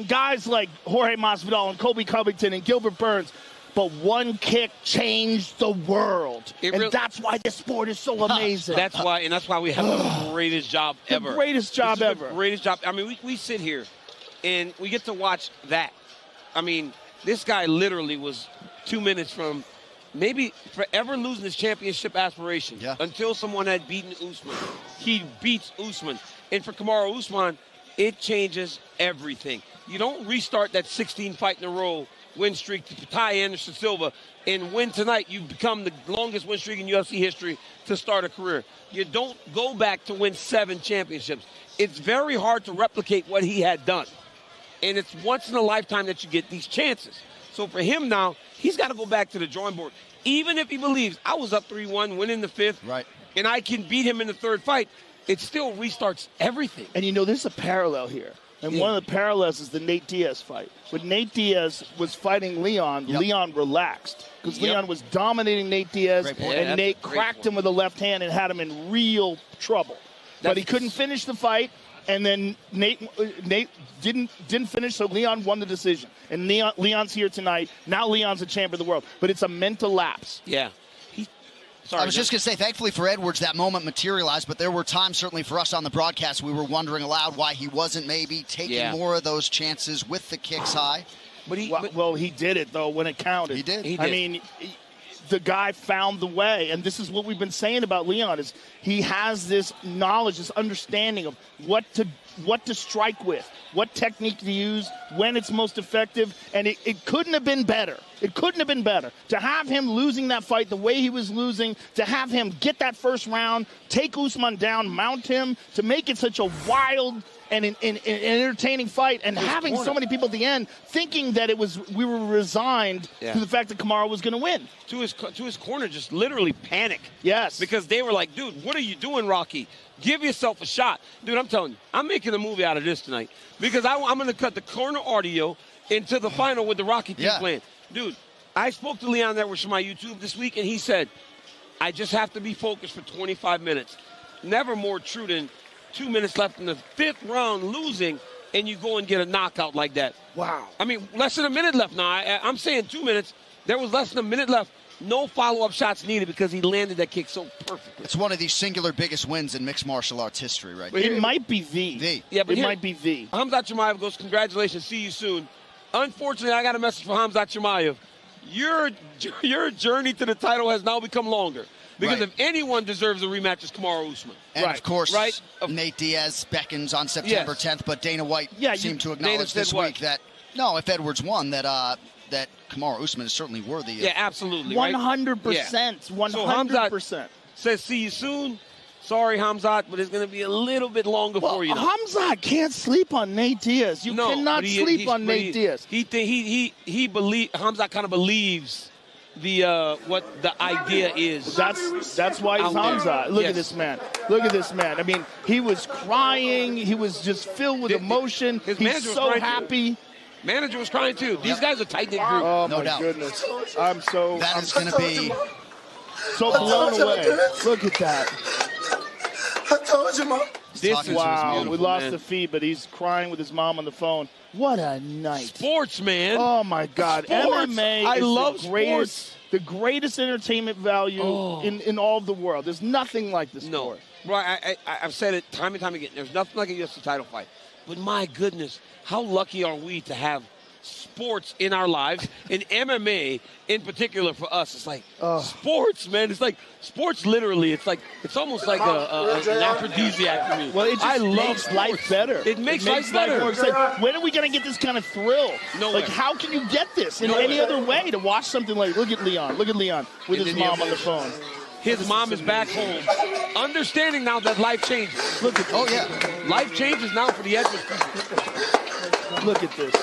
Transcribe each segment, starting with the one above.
Guys like Jorge Masvidal and Colby Covington and Gilbert Burns, but one kick changed the world. That's why this sport is so amazing. That's why we have the greatest job ever. The greatest job ever. The greatest job. I mean, we sit here and we get to watch that. I mean, this guy literally was 2 minutes from maybe forever losing his championship aspiration until someone had beaten Usman. He beats Usman. And for Kamaru Usman, it changes everything. You don't restart that 16 fight in a row win streak to tie Anderson Silva and win tonight. You become the longest win streak in UFC history to start a career. You don't go back to win 7 championships. It's very hard to replicate what he had done. And it's once in a lifetime that you get these chances. So for him now, he's got to go back to the drawing board. Even if he believes, I was up 3-1, winning the 5th, and I can beat him in the 3rd fight, it still restarts everything. And there's a parallel here. And one of the parallels is the Nate Diaz fight. When Nate Diaz was fighting Leon, Leon relaxed. Because Leon was dominating Nate Diaz, and Nate cracked him with a left hand and had him in real trouble. But he couldn't finish the fight, and then Nate didn't finish, so Leon won the decision. And Leon's here tonight. Now Leon's a champion of the world. But it's a mental lapse. Yeah. I was just going to say, thankfully for Edwards, that moment materialized, but there were times, certainly for us on the broadcast, we were wondering aloud why he wasn't maybe taking more of those chances with the kicks high. But he did it, though, when it counted. He did. I mean, the guy found the way, and this is what we've been saying about Leon, is he has this knowledge, this understanding of what to strike with, what technique to use, when it's most effective, and it couldn't have been better. It couldn't have been better. To have him losing that fight the way he was losing, to have him get that first round, take Usman down, mount him, to make it such a wild and an entertaining fight, and having so many people at the end thinking that we were resigned to the fact that Kamaru was going to win. To his corner, just literally panic. Yes. Because they were like, dude, what are you doing, Rocky? Give yourself a shot. Dude, I'm telling you, I'm making a movie out of this tonight because I'm going to cut the corner audio into the final with the Rocky team playing. Dude, I spoke to Leon Edwards from my YouTube this week, and he said, I just have to be focused for 25 minutes. Never more true than 2 minutes left in the 5th round losing, and you go and get a knockout like that. Wow. I mean, less than a minute left now. I'm saying 2 minutes. There was less than a minute left. No follow-up shots needed because he landed that kick so perfectly. It's one of the singular biggest wins in mixed martial arts history, right? But it might be the. Yeah, but it might be the. Khamzat Chimaev goes, congratulations, see you soon. Unfortunately, I got a message for Khamzat Chimaev. Your journey to the title has now become longer. Because if anyone deserves a rematch, it's Kamaru Usman. And, of course, Nate Diaz beckons on September 10th, but Dana White seemed to acknowledge this week that, if Edwards won, that Kamaru Usman is certainly worthy. Yeah, absolutely. 100%. 100%. So Khamzat says, see you soon. Sorry, Khamzat, but it's going to be a little bit longer for you. Khamzat can't sleep on Nate Diaz. You cannot sleep on Nate Diaz. Khamzat kind of believes what the idea is. That's why he's Khamzat. Look at this man. Look at this man. I mean, he was crying. He was just filled with emotion. He's so happy. Manager was crying too. These guys are tight-knit group. Oh, no my doubt. goodness. I'm so going to be so blown away. Look at that. I told you, Mom. Wow, we lost the feed, but he's crying with his mom on the phone. What a night. Sports, man. Oh, my God. Sports. MMA love sports. The greatest entertainment value in all of the world. There's nothing like this sport. Right, I've said it time and time again. There's nothing like a UFC title fight. But my goodness, how lucky are we to have sports in our lives, and MMA in particular for us. It's like sports, man. It's like sports literally. It's almost like an aphrodisiac for me. Well, it just makes life better. It makes life better. It's like, when are we going to get this kind of thrill? Nowhere. Like, how can you get this in any other way to watch something like, look at Leon with his mom on the phone. His mom is back home, understanding now that life changes. Look at this. Life changes now for the Edwards people. Look at this.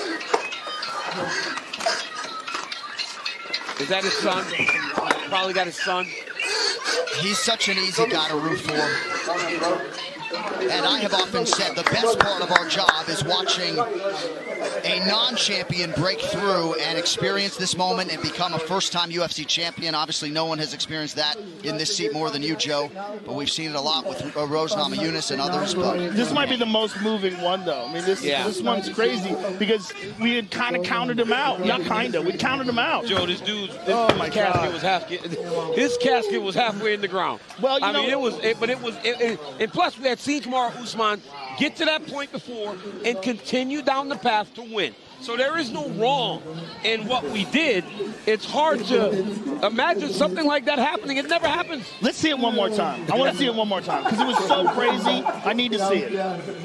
Is that his son? Probably got his son. He's such an easy guy to root for. And I have often said the best part of our job is watching a non-champion break through and experience this moment and become a first-time UFC champion. Obviously, no one has experienced that in this seat more than you, Joe, but we've seen it a lot with Rose Namajunas and others. But this might be the most moving one, though. I mean, this one's crazy because we had kind of counted him out. Not kind of. We counted him out. Joe, this casket was his casket was halfway in the ground. Well, I mean, and plus we had seen Kamaru Usman get to that point before and continue down the path to win. So there is no wrong in what we did. It's hard to imagine something like that happening. It never happens. Let's see it one more time. I want to see it one more time because it was so crazy. I need to see it.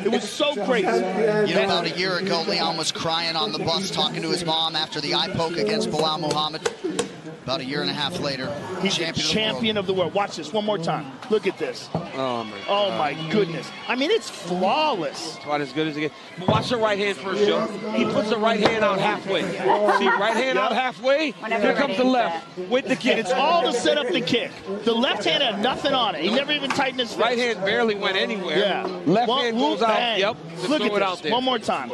It was so crazy. You know, about a year ago, Leon was crying on the bus talking to his mom after the eye poke against Bilal Muhammad. About a year and a half later, he's champion of the world. Watch this one more time. Look at this. Oh my goodness. I mean, it's flawless. It's about as good as it gets. But watch the right hand first, Joe. He puts the right hand out halfway. See, right hand out halfway. Here comes the left with the kick. It's all to set up the kick. The left hand had nothing on it. He never even tightened his fist. Right hand barely went anywhere. Yeah. Left hand goes out. Bang. Yep. Look at this. Out there. One more time.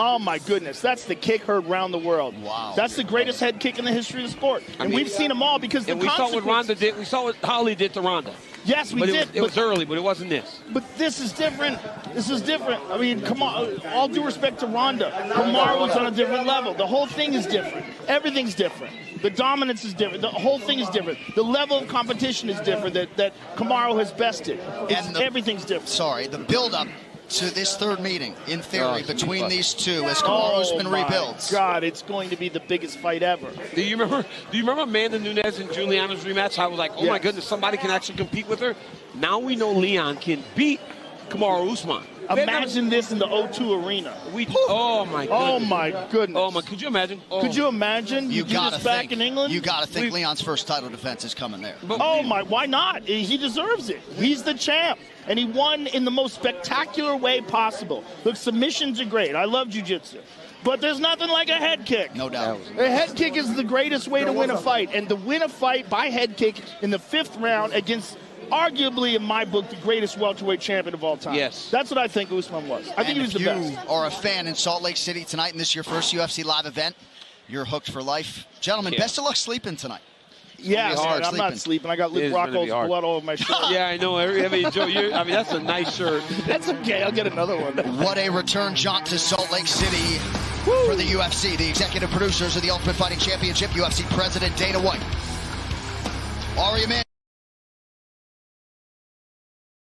Oh, my goodness. That's the kick heard around the world. Wow. That's the greatest head kick in the history of the sport. And we've seen them all because we saw what Ronda did. We saw what Holly did to Ronda. Yes, we did. It was early, but it wasn't this. But this is different. This is different. I mean, come on. All due respect to Ronda. Kamaru was on a different level. The whole thing is different. Everything's different. The dominance is different. The whole thing is different. The level of competition is different that Kamaru has bested. Everything's different. Sorry, the build-up to this third meeting, in theory, between these two as Kamaru Usman rebuilds. God, it's going to be the biggest fight ever. Do you remember Amanda Nunes and Juliana's rematch? I was like, oh my goodness, somebody can actually compete with her. Now we know Leon can beat Kamaru Usman. Imagine this in the O2 arena. Oh my goodness. Oh my goodness. Oh my, could you imagine? Oh. Could you imagine? You got to back in England? You got to think Leon's first title defense is coming there. Oh my, why not? He deserves it. He's the champ. And he won in the most spectacular way possible. Look, submissions are great. I love jiu-jitsu. But there's nothing like a head kick. No doubt. A head kick is the greatest way to win a fight. And to win a fight by head kick in the 5th round against arguably, in my book, the greatest welterweight champion of all time. Yes. That's what I think Usman was. I think he was the best. If you are a fan in Salt Lake City tonight and this is your first UFC live event, you're hooked for life. Gentlemen, best of luck sleeping tonight. Yeah, man, I'm not sleeping. I got Luke Rockhold's blood all over my shirt. Yeah, I know. I mean, Joe, that's a nice shirt. That's okay. I'll get another one. What a return jaunt to Salt Lake City for the UFC. The executive producers of the Ultimate Fighting Championship, UFC President Dana White. Ari Man.